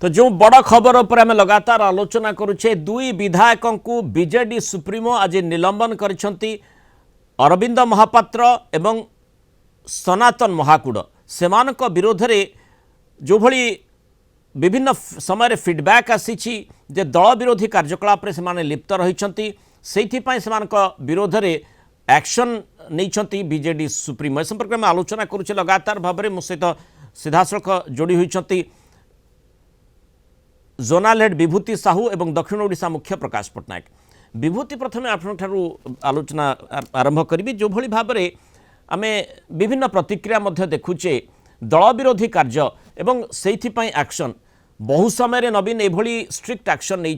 तो जो बड़ खबर पर आम लगातार आलोचना करुचे दुई विधायकों को बीजेडी सुप्रीमो आज निलंबन करिसेंती अरविंद महापात्र एवं सनातन महाकूड़ सेमानक विरोध रे जो भली विभिन्न समय फीडबैक आसी जे दल विरोधी कार्यकलाप रे सेमाने लिप्त रहिसेंती सेइथिपाई सेमानक विरोध रे एक्शन नहीं बीजेडी सुप्रीमो ए संपर्क में आलोचना करुचे लगातार भाव में मो सहित सीधासख जोड़ी होती जोनाल हेड विभूति साहू एवं दक्षिण ओडिशा मुख्य प्रकाश पट्टनायक। विभूति प्रथमे आपन आलोचना आरंभ करी जो भली भाव में आमे विभिन्न प्रतिक्रिया देखुचे दल विरोधी कार्य एवं सेइथिपाई एक्शन बहु समय नवीन एभली स्ट्रिक्ट एक्शन नहीं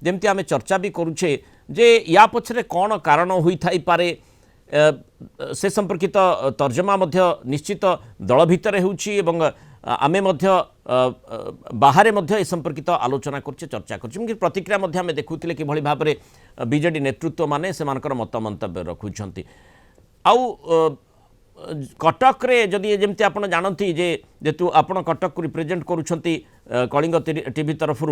जमती आमे चर्चा भी करुचे जे या पछरे कौन कारण होई पारे से संपर्कित तर्जमा निश्चित दल भितर होउची एवं आमे बाहर ए संपर्कित आलोचना कर चर्चा कर प्रतिक्रिया आम देखुले कि भाव में बीजेडी नेतृत्व माने से मत मंतव्य रखुंट आउ कटक रे जदि जमती आप जानती जेतु आपण कटक को रिप्रेजेंट करुछंती कलिंग टीवी तरफ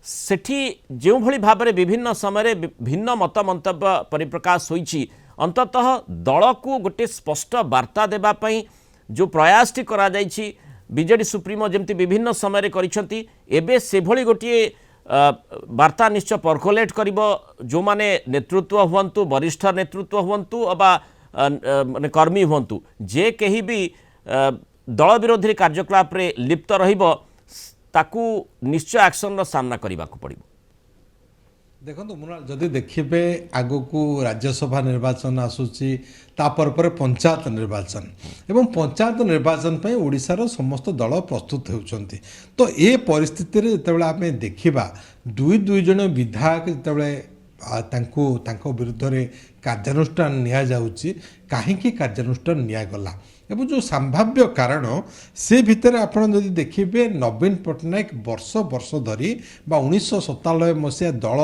सेठी जो भली भाव में विभिन्न समय भिन्न मत मंतव्य परिप्रकाश होईची अंततः दल को गोटे स्पष्ट वार्ता देवाई जो प्रयास टी करा जायछि बीजेडी सुप्रीमो जमती विभिन्न समय करिसेंती एबे से भली गोटे वार्ता निश्चय परकोलेट करिवो जो माने नेतृत्व हुवंतु वरिष्ठ नेतृत्व हुवंतु अबा माने कर्मी हुवंतु जे कहीं भी दल विरोधी कार्यकलाप रे लिप्त रहिबो ताकू निश्चय एक्शन रो सामना करने को पड़ो। देखो मुनाल जदि देखिए आग को राज्यसभा निर्वाचन आसूची तापर पंचायत निर्वाचन एवं पंचायत निर्वाचन पे ओडिशार समस्त दल प्रस्तुत होउछंती तो ये परिस्थिति रे जेतेबेले आमे देखिबा दुई दुई जन विधायक जेतेबेले तांको विरुद्ध रे कार्यानुष्ठान निया जाउची काहेकि कार्यानुष्ठान निया गला एवं जो संभाव्य कारण से भितर आपन जदि देखिबे नवीन पट्टनायक वर्ष वर्ष धरी 1997 मसीहा दल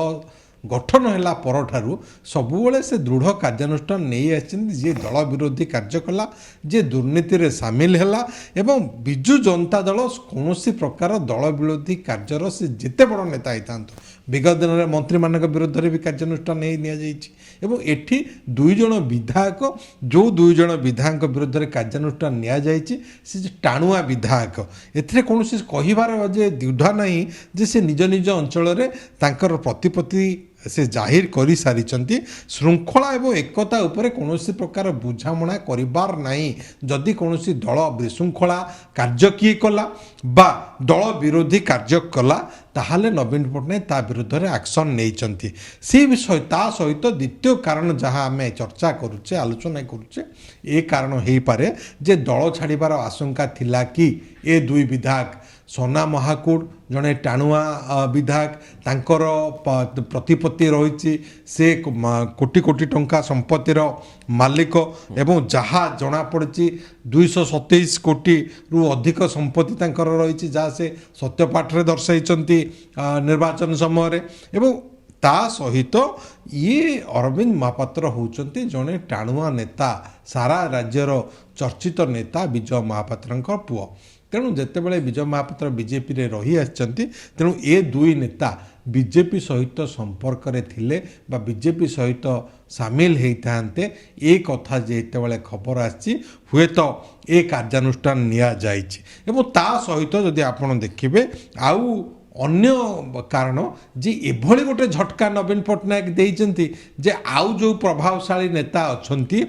गठन है परठारू सबुबले से दृढ़ कार्यानुष्ठान नहीं आछिन जे दल विरोधी कार्य कला जे दुर्नीति रे सामिल है एवं बिजु जनता दल कौन प्रकार दल विरोधी कार्यर से जिते बड़ नेता होता विगत दिन में मंत्री मान विरुद्ध भी कार्यानुष्ठान नहीं एठी दुई जन विधायक जो दुई जन विधायक विरुद्ध में कार्यानुष्ठान नि टाणुआ विधायक एथिरे कौन कहिबार जे द्विधा नहीं जे से निज निज अंचल तांकर प्रतिपत्ति से जाहिर कर सारी श्रृंखला एवं एकता उपर कौन प्रकार बुझामणा करिबार नहीं जदि कौन दल विशृंखला कार्य किए कला बा दल विरोधी कार्य कला ताहले नवीन पट्टनायक ता विरुद्ध में एक्शन नहीं सी विषय ता सहित द्वितीय कारण जहाँ आम चर्चा करुचे आलोचना करुचे ए कारण हो पारे जे दल छाड़बार आशंका थिला कि ए दुई विधायक सोना महाकूड़ जड़े टाणुआ विधायक तांकर प्रतिपत्ति रही से कोटी कोटी टंका संपत्तिर मालिक एवं जहाँ जना पड़ी 227 कोटी रु अधिक संपत्ति तांकर रही जहाँ से सत्यपाठ रे दर्शाई निर्वाचन समय एवं ता सहित ये अरविंद महापात्र होउचंती जड़े टाणुआ नेता सारा राज्यर चर्चित नेता विजय महापात्र पुओ तेणु जितेबाला विजय महापात्र बीजेपी रे रही आछंती तेणु ए दुई नेता बीजेपी सहित संपर्क रे थिले बा बीजेपी सहित सामिल होते ए कथा जेतेबाला खबर आछि हुए तो ए कार्यानुष्ठान निया जाइछि एवं ता सहित जदि आपण देखिबे आउ अन्य कारण जे एभली गोटे झटका नवीन पट्टनायक देइचंती जे आउ जो प्रभावशाली नेता अछंती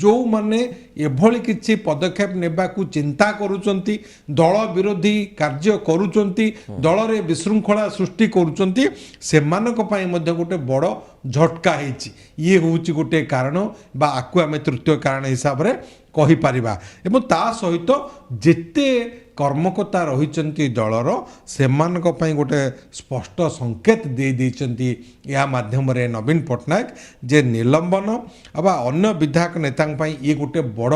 जो माने एभली किछि पदक्षेप नेबा को चिंता करूचंती दल विरोधी कार्य करूचंती दल रे विशृंखला सृष्टि करूचंती सेमानक पई मध्ये गोटे बड़ झटका हेछि ये होउछि गोटे कारण बा आकु आमे तृतीय कारण हिसाब रे कहि परिबा एवं ता सहित जेते कर्मकर्ता रही दलर से गोटे स्पष्ट संकेत दे देइचंती या माध्यम रे नवीन पट्टनायक जे निलंबन अबा अन्य विधायक नेता ये गोटे बड़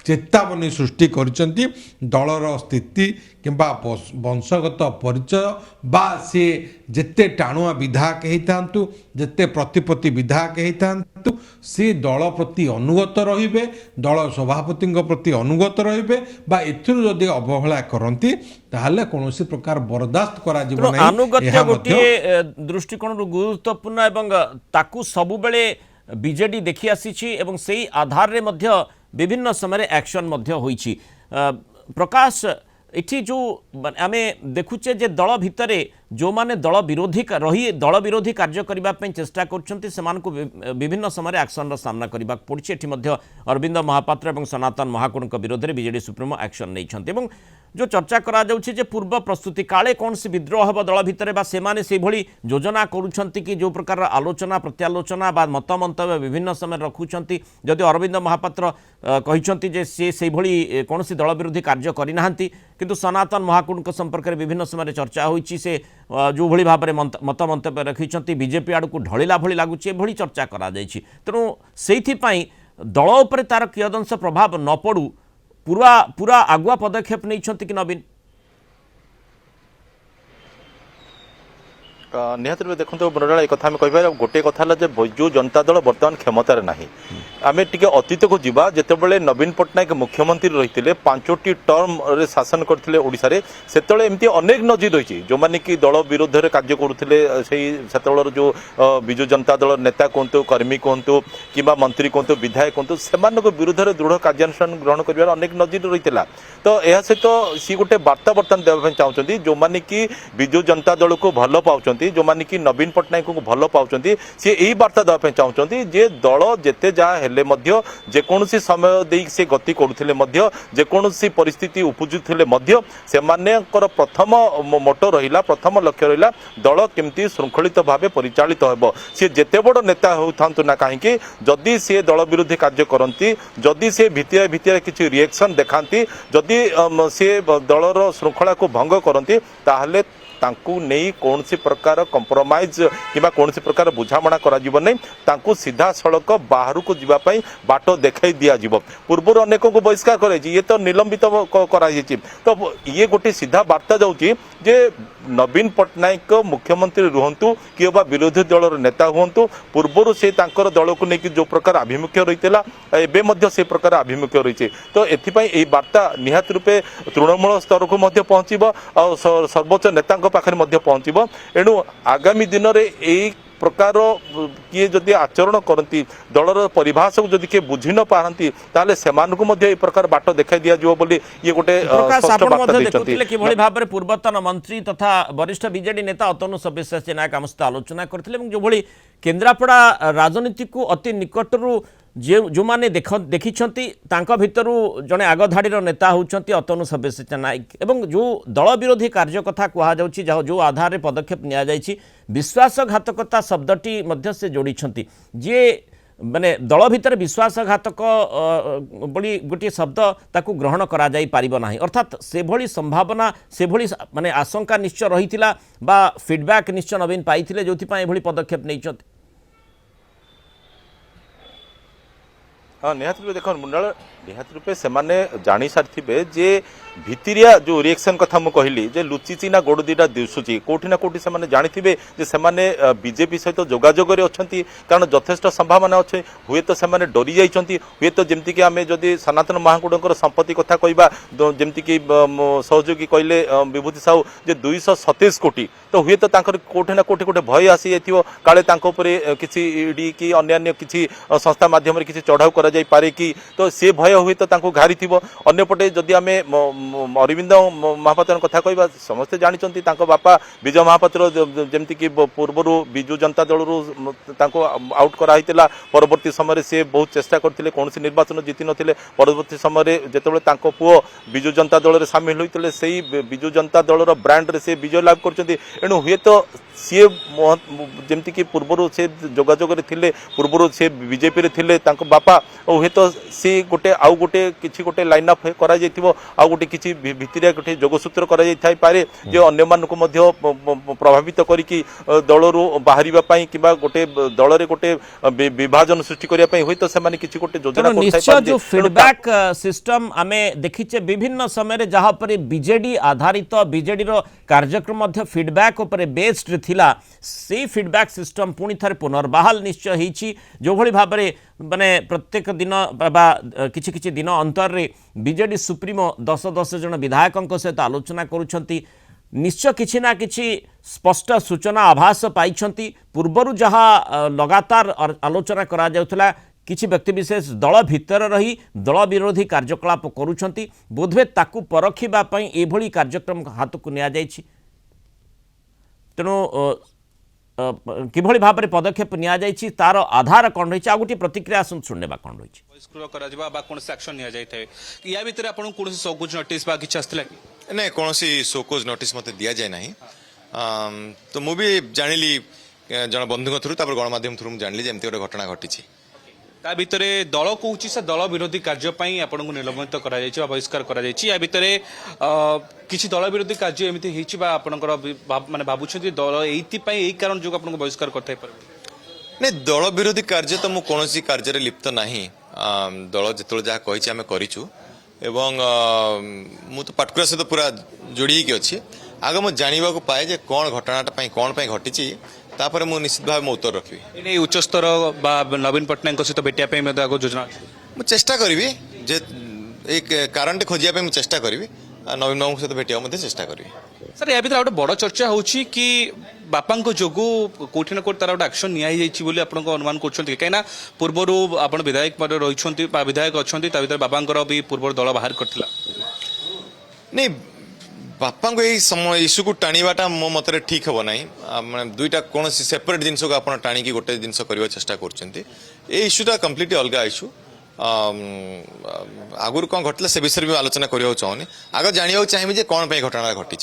चेतावनी सृष्टि करिसेंती दलर स्थिति किंबा वंशगत परिचय बा सी जेते टाणुआ विधायक होता जेते प्रतिपत्ति विधायक होता सी दल प्रति अनुगत रहिबे दल सभापति प्रति अनुगत रहिबे बा एथिरु जदि अवहेला करंती ताहले कोनोसी प्रकार बर्दाश्त करा जीव तेणु नाही आनुगत्य गोटे दृष्टिकोण गुरुत्वपूर्ण एवं ताकू सबुबेले बीजेडी देखि आसीछि एवं सेही आधार रे मध्य विभिन्न समय एक्शन मध्य होईछि। प्रकाश एठी जो आमे देखुचे जे दल भितरे जो माने दल विरोधी रही दल विरोधी कार्य करबा पई चेष्टा करछंती सेमानकु विभिन्न समय एक्शन रो सामना करबा पड़छि। एठी मध्य अरविंद महापात्र एवं सनातन महाकुड़क विरोध में बीजेडी सुप्रीमो एक्शन नैछंती एवं जो चर्चा करा जाउछि जे पूर्व प्रस्तुति काले कौन सी विद्रोह हम दल भितर बा सेमाने से भली योजना करुछंती कि जो प्रकार आलोचना प्रत्यालोचना बा मत मंतव्य विभिन्न समय रखुछंती जदि अरविंद महापात्र कहिछंती जे से भली कौन सी दल विरोधी कार्य करि नाहंती किंतु सनातन महाकुड़क संपर्क में विभिन्न समय चर्चा होईछि से जो भली भाव में मत मंतव्य रखिछंती बीजेपी आड़ को ढलिला भली लागुछि भली चर्चा करा जाइछि। तेणु सेइथि पई दल उपरे तार कियदंश प्रभाव न पड़ू पूरा पूरा आगुआ पदक्षेप नहीं कि नवीन निहत रूप देखते मुरली एक कथा कह गोटे कथा जो बिजु जनता दल बर्तमान क्षमतार ना आम टे अतीत को जीवा जितेबाला नवीन पट्टनायक मुख्यमंत्री रही 5टी टर्म रे शासन करते ओडिशा से एमती अनेक नजीर रही जो मैंने कि दल विरोध में कार्य करुले से जो बिजु जनता दल नेता कहतु कर्मी कहतु कि मंत्री कहतु विधायक कहतु से विरोध में दृढ़ कार्यानुष्ठान ग्रहण कर अनेक नजीर रही है। तो यह सहित सी गोटे बार्ता बर्तमान देवाई चाहते जो मैंने कि बिजु जनता दल को भल पाँच जो मैंने कि नवीन पट्टनायक को भल पाँच सी यही बार्ता देवाई चाहते जे दल जिते जहाँ हेले जेकोसी समय दे से गति करुले जेकोसी परिस्थिति उपजुले से प्रथम मोटो रहा प्रथम लक्ष्य रहा दल केमती श्रृंखलित भाव परिचालित हो सी जेते बड़ नेता होता ना कहीं जदि सी दल विरोधी कार्य करती जदि से भितर भितर किसी रिएक्शन देखाती जदि सी दलर श्रृंखला को भंग करती ताहले तांकु नहीं कौन सी प्रकार कंप्रोमाइज कि कौन सी प्रकार बुझामणा करा जीवन नहीं तांकु सीधा सड़क बाहर को जीवाई बाट देखाई दि जाव पूर्व अनेक को बहिष्कार कर ये तो निलंबित तो ये गोटे सीधा बार्ता जाऊँगी जे नवीन पट्टनायक मुख्यमंत्री रुहतु कि विरोधी दलर नेता हूँ पूर्वर से दल को लेकिन जो प्रकार आभिमुख्य रही है से प्रकार आभिमुख्य रही है। तो ये बार्ता निहात रूपे तृणमूल स्तर को पहुँचब और सर्वोच्च नेता पाखे पहुँचब एणु आगामी दिन में प्रकार किए जदि आचरण करती दलर परिभाष को जदि किए बुझी न पारती ताले सेमानकु ए प्रकार बाट देखा दि जाव बोली ये गोटे स्पष्ट बार्ता देछंती कि भली भाबरे पूर्वतन मंत्री तथा वरिष्ठ बीजेडी नेता अतनु सब्यसाची नायक आम सहित आलोचना करथिले एवं जो भली केन्द्रापड़ा राजनीति को अति निकटरू जो माने देखिछंती तांका भितरु जने आग धाड़ीर नेता होउछंती अतनु सब्यसाची नायक एवं जो दल विरोधी कार्य कथा कहा जाउछि जो आधार रे पदक्षेप निया जाइछि विश्वासघातकता शब्दटी मध्य से जोड़ीछंती जे माने दल भितर विश्वासघातक बड़ी गोटे शब्द ताकू ग्रहण करा जाई पारिबो नाही अर्थात से भली संभावना से भली माने आशंका निश्चय रहितिला बा फीडबैक निश्चय नवीन पाइथिले जोथि पय भली पदक्षेप नैछंती। हाँ निहत रूपे देख मुंडल निहत रूपे से जानी सारी जे भितरिया जो रिएक्शन कथा मुझे कहली जे लुचिची ना गोड़ दीटा दिशुची कोठी ना कोठी से जानी से बीजेपी सहित जोगाजोग अच्छा कारण यथेष्ट संभावना अच्छे हुए तो से डरी जाइंट हुए तो जमती कि आम जदि सनातन महाकुड़र संपत्ति कथा कहवा जमती कि सहयोगी कहले विभूति साहू जे 227 कोटी तो हुए तो कोठी ना कोठी गोटे भय आसी जाइए काले किसी ईडी कि अन्य किसी संस्था माध्यम किसी चढ़ाऊ करा जाई पारे कि तो सी भय हुए तो घारी अंपटे जदि आम अरविंद महापात्र कथा कहवा समस्ते जानते बापा विजय महापात्र जमती कि पूर्वर विजु जनता दल आउट कराई परवर्ती समय से बहुत चेष्टा करते कौन निर्वाचन जीति नथिले परवर्ती समय जिते पुओ विजु जनता दल में सामिल होते से विजु जनता दलर ब्रांड से विजय लाभ कर एणु हुए तो सी जमती कि पूर्वर से जोगाजोग थे पूर्वर से बीजेपी थे बापा हुए तो सी गोटे आउ गोटे किसी गोटे लाइन अप कर गोटे किसी भित्तिरे गोटे जोगसूत्र करा जाई पारे जे अन्य मानकु मध्य प्रभावित करिकि दलरू बाहरिबा पई किबा गोटे दलरे गोटे विभाजन सृष्टि करिया पई होय तो सेमाने किछि गोटे योजना तेणु निश्चय जो फीडबैक सिस्टम आमे देखिचे विभिन्न समय जहाँ पर बीजेडी आधारित बीजेडी रो कार्यक्रम मध्य फीडबैक उपरे बेस्ड थिला से फीडबैक सिस्टम पुणी थरे पुनर्बहाल निश्चय होईछि जो भली भाबरे माने प्रत्येक दिन बा किछि किछि दिन अंतर रे बीजेडी सुप्रीमो 10 जन विधायकों सहित आलोचना करुछंती निश्चय किछि ना किछि स्पष्ट सूचना आभास पाइछंती पूर्वरु जहाँ लगातार आलोचना करा जाउथला किछि व्यक्तिविशेष दल भितर रही दल विरोधी कार्यकलाप करुछंती बोधवे ताकू परखिबा पई एभली कार्यक्रम हाथकु निया जाइछि तेणु किभली भाव में पदक्षेप निया जाइछि तार आधार कौन रही गोटे प्रतिक्रिया शुणवा कौन रही बहिष्कृत करा बा कौन एक्शन निया जाय थे या भितर आपन कोन सकुज नोटिस बा किछ आस्तला कि नहीं कौन सोकोज नोटिस मत दि जाए ना तो मुझे जानिली जन बंधु थ्रु गणमाध्यम थ्रु जानी जमी गोटे घटना घटी ता भितर दल कहूँ से दल विरोधी कार्यपाई आपन को निलंबित करा जायछि बहिष्कार करा जायछि या भितर किछि दल विरोधी कार्य एमिति हिछि बा आपनकर माने भाबुछथि दल एइति पई एई कारण जो आपन को बहिष्कार करथाय परबे नहीं दल विरोधी कार्य तो मु कोनोसी कार्य रे लिप्त नाही दल जेतल जहा कहिछि आमे करिछु एवं मु तो पाटकुरा सहित पूरा जोड़ी के अच्छी आगे मु जानिबा को पाए जे कोन घटनाटा पई कोन पई घटिछि तापर मु निश्चित भाव में उत्तर रखी एने उच्च स्तर बा नवीन पटनायक सहित भेटिया पे में आगो योजना मु चेष्टा करिवि जे एक कारण खोजिया पे मु चेष्टा करिवि नवीन बाबू सहित भेटिया मध्ये चेष्टा करिवि सर या भितर गोटे बड़ चर्चा होछि कि बापांको जोगु कोठी न कोठी तार गोटे एक्शन निया जाइछि बोली आपन को अनुमान करछन्ति काइना पूर्वरु आपन विधायक पद रहिछन्ति बा विधायक अछन्ति ता भितर बापांकर भी पूर्व दल बाहर करथिला नहीं बापा को यही समय इश्यू को टाणीवाटा मो मतरे ठीक हे ना मैं दुईटा कौन सेपरेट जिनस को आप टाणी गोटे जिनस करने चेष्टा कर इश्यूटा कम्प्लीटली अलग इश्यू आगुरी कौन घटला से विषय भी आलोचना करने चाहूनी आगे जानवा चाहिए कौन पर घटना घटी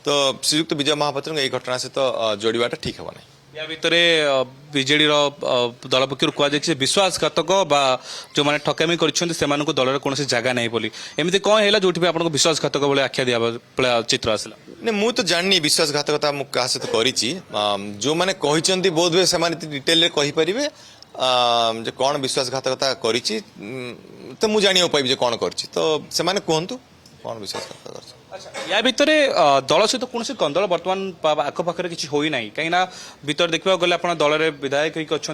तो श्रीयुक्त विजय महापात्र यही घटना सहित जोड़ाटा ठीक हे ना या भितर बीजेडी दल पक्षर कहुए विश्वासघातक बा जो मैंने ठकामी कर दलर कौन जगह नहीं बोली एमती कौन है जो आपको विश्वासघातक भाई आख्या दिया चित्र आसला नहीं मु तो जाननी विश्वासघातकता मु क्या सहित करी जो मैंने कहते बोध हुए से डिटेल कहीपर जे कौन विश्वासघातकता करी तो मुझे जाना पाइबी कौन कर तो से कहतु कौन विश्वासघातकता कर या भितर दल सहित कौन कंदल बर्तमान आखपाखे किसी होना कहीं भितर देखा गले आप दल में विधायक अच्छा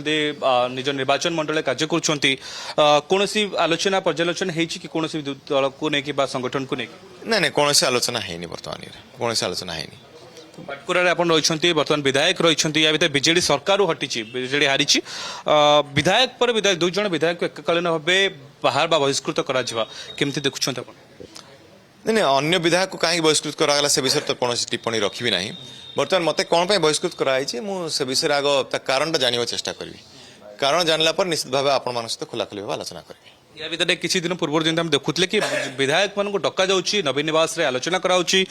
निज निर्वाचन मंडल कार्य कौन आलोचना पर्यालोचना कि कौन दल को लेकिन संगठन को लेकिन नहीं कौन आलोचना है बर्तमान कौन आलोचना है पाटकुरा आपन रही बर्तमान विधायक रही या भितर बीजेडी सरकार हटी बीजेडी हारी विधायक पर विधायक दुई जन विधायक एककालीन भाव बाहर बा बहिष्कृत करमती देखुं नहीं अन्य विधायक को कहीं बहिष्कृत करागला से विषय तो कौन टिप्पणी रखी ना बर्तमान मत कौन पर बहिष्कृत कराई मुझे विषय आग कारण जानवा चेष्टा करी कारण जानला पर निश्चित भाव आपण सहित खोलाखोली भाव आलोचना करी या भितर किसी दिन पूर्व जमी देखुले कि विधायक मान डका जाऊँगी नवीन निवास रे आलोचना कराउछि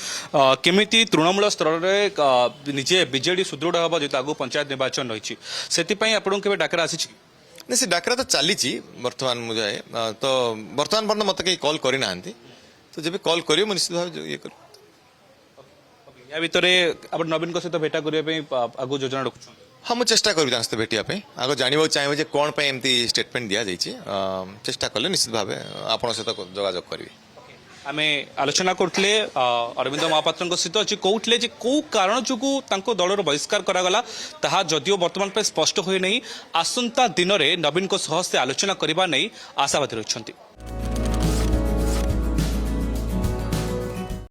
केमिति तृणमूल स्तर में निजे बीजेडी सुदृढ़ हम जो आगु पंचायत निर्वाचन रही से आपको केवे डाकरा आसी नहीं से डाकरा तो चली बर्तमान मुझे तो बर्तमान पर्यटन मत कहीं कॉल करना तो जब कॉल करियो मैं निश्चित भाव ये कर या भितर आप नवीन सहित भेटा करने आगु योजना रखुछ हाँ मुझे चेष्टा करी सहित भेटिया आगे जानवा चाहिए कौन पर एमती स्टेटमेंट दि जाइए चेष्टा कले निश्चित भाव आप सहित जोगाजोग करी आम आलोचना करते अरविंद महापात्र सहित अच्छी कहते कौ कारण जो दलर बहिष्कार करागला ताहा जदियो बर्तमान स्पष्ट हुए नहीं आसंता दिन में नवीन से आलोचना करने नहीं आशावादी रही।